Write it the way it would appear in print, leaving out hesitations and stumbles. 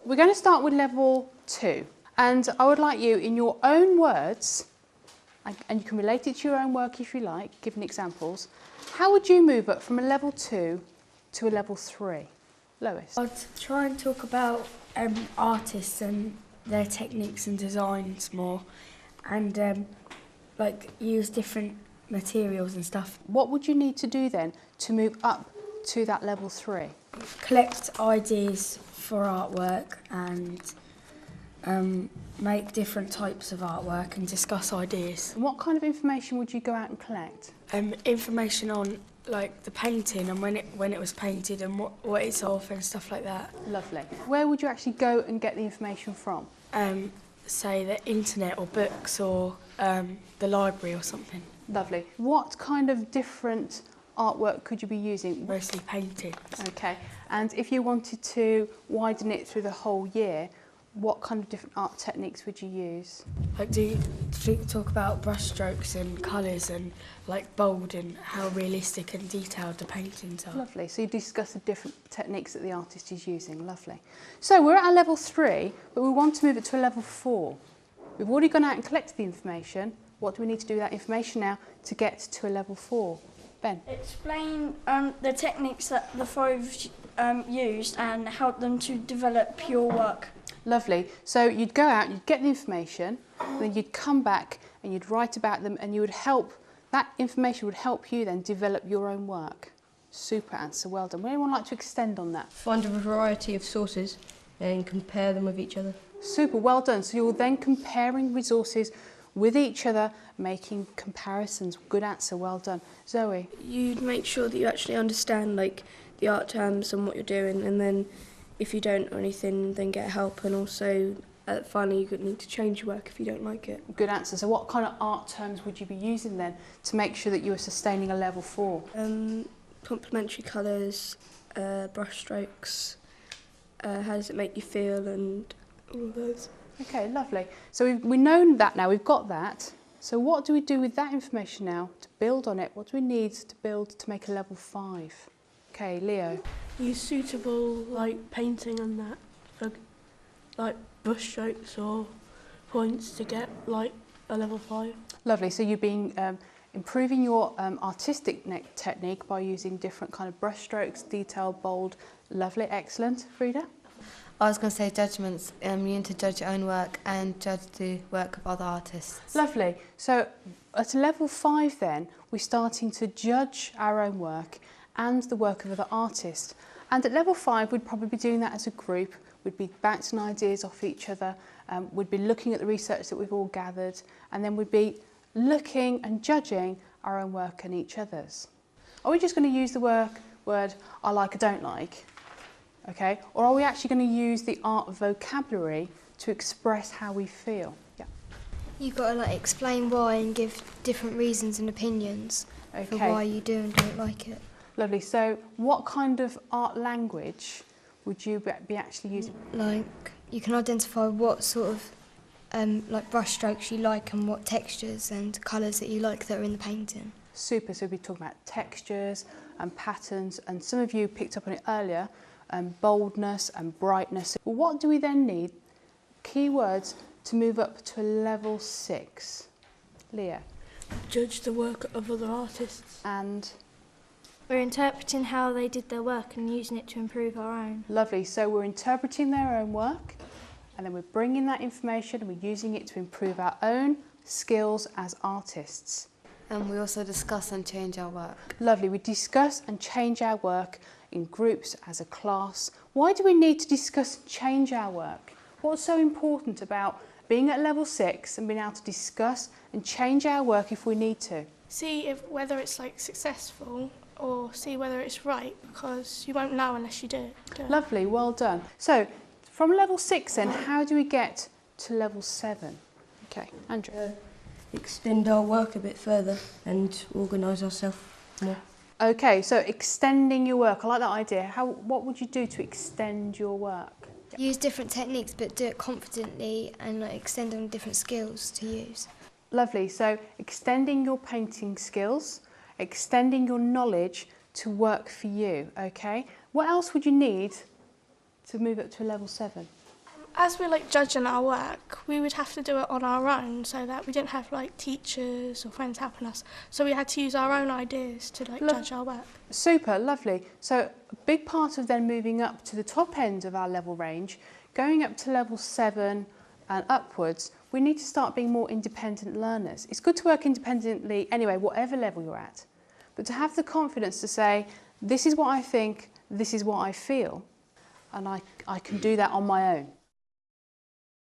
We're going to start with level 2, and I would like you, in your own words, and you can relate it to your own work if you like, giving examples, how would you move up from a level 2 to a level 3? Lois? I'd try and talk about artists and their techniques and designs more, and like use different materials and stuff. What would you need to do then to move up to that level 3? Collect ideas for artwork and make different types of artwork and discuss ideas. And what kind of information would you go out and collect? Information on like the painting and when it was painted and what it's of and stuff like that. Lovely. Where would you actually go and get the information from? Say the internet or books or the library or something. Lovely. What kind of different artwork could you be using? Mostly paintings. Okay. And if you wanted to widen it through the whole year, what kind of different art techniques would you use? Like talk about brushstrokes and colours and like bold and how realistic and detailed the paintings are. Lovely. So you discuss the different techniques that the artist is using. Lovely. So we're at a level 3, but we want to move it to a level 4. We've already gone out and collected the information. What do we need to do with that information now to get to a level 4? Ben? Explain the techniques that the 5 used and help them to develop your work. Lovely. So you'd go out, you'd get the information, then you'd come back and you'd write about them, and you would help, that information would help you then develop your own work. Super answer, well done. Would anyone like to extend on that? Find a variety of sources and compare them with each other. Super, well done. So you're then comparing resources with each other, making comparisons. Good answer, well done. Zoe? You'd make sure that you actually understand like the art terms and what you're doing, and then if you don't or anything, then get help, and also finally you need to change your work if you don't like it. Good answer. So what kind of art terms would you be using then to make sure that you are sustaining a level 4? Complementary colours, brushstrokes, how does it make you feel, and all of those. Okay, lovely. So we know that now, we've got that. So what do we do with that information now to build on it? What do we need to build to make a level 5? Okay, Leo. Use suitable like painting and that, for, like brushstrokes or points to get like a level 5. Lovely. So you've been improving your artistic technique by using different kind of brushstrokes, detailed, bold. Lovely, excellent. Frida? I was going to say judgments. You need to judge your own work and judge the work of other artists. Lovely. So at level 5 then, we're starting to judge our own work and the work of other artists. And at level 5, we'd probably be doing that as a group. We'd be bouncing ideas off each other. We'd be looking at the research that we've all gathered, and then we'd be looking and judging our own work and each other's. Are we just going to use the word I like, I don't like? Okay, or are we actually going to use the art vocabulary to express how we feel? Yeah. You've got to like explain why and give different reasons and opinions for why you do and don't like it. Lovely. So what kind of art language would you be actually using? Like you can identify what sort of like brush strokes you like and what textures and colours that you like that are in the painting. Super. So we'll be talking about textures and patterns, and some of you picked up on it earlier, boldness and brightness. What do we then need? Keywords to move up to a level 6. Leah? Judge the work of other artists. And? We're interpreting how they did their work and using it to improve our own. Lovely. So we're interpreting their own work, and then we're bringing that information and we're using it to improve our own skills as artists. And we also discuss and change our work. Lovely. We discuss and change our work in groups, as a class. Why do we need to discuss and change our work? What's so important about being at level 6 and being able to discuss and change our work if we need to? See whether it's like successful, or see whether it's right, because you won't know unless you do it. Lovely, well done. So from level 6 then, how do we get to level 7? Okay, Andrew. Extend our work a bit further and organise ourselves more. Okay, so extending your work. I like that idea. What would you do to extend your work? Use different techniques but do it confidently and like extend on different skills to use. Lovely. So extending your painting skills, extending your knowledge to work for you, okay? What else would you need to move up to a level 7? as we're like judging our work, we would have to do it on our own, so that we didn't have like teachers or friends helping us. So we had to use our own ideas to like judge our work. Super, lovely. So a big part of then moving up to the top end of our level range, going up to level 7 and upwards, we need to start being more independent learners. It's good to work independently anyway, whatever level you're at, but to have the confidence to say, this is what I think, this is what I feel, and I can do that on my own.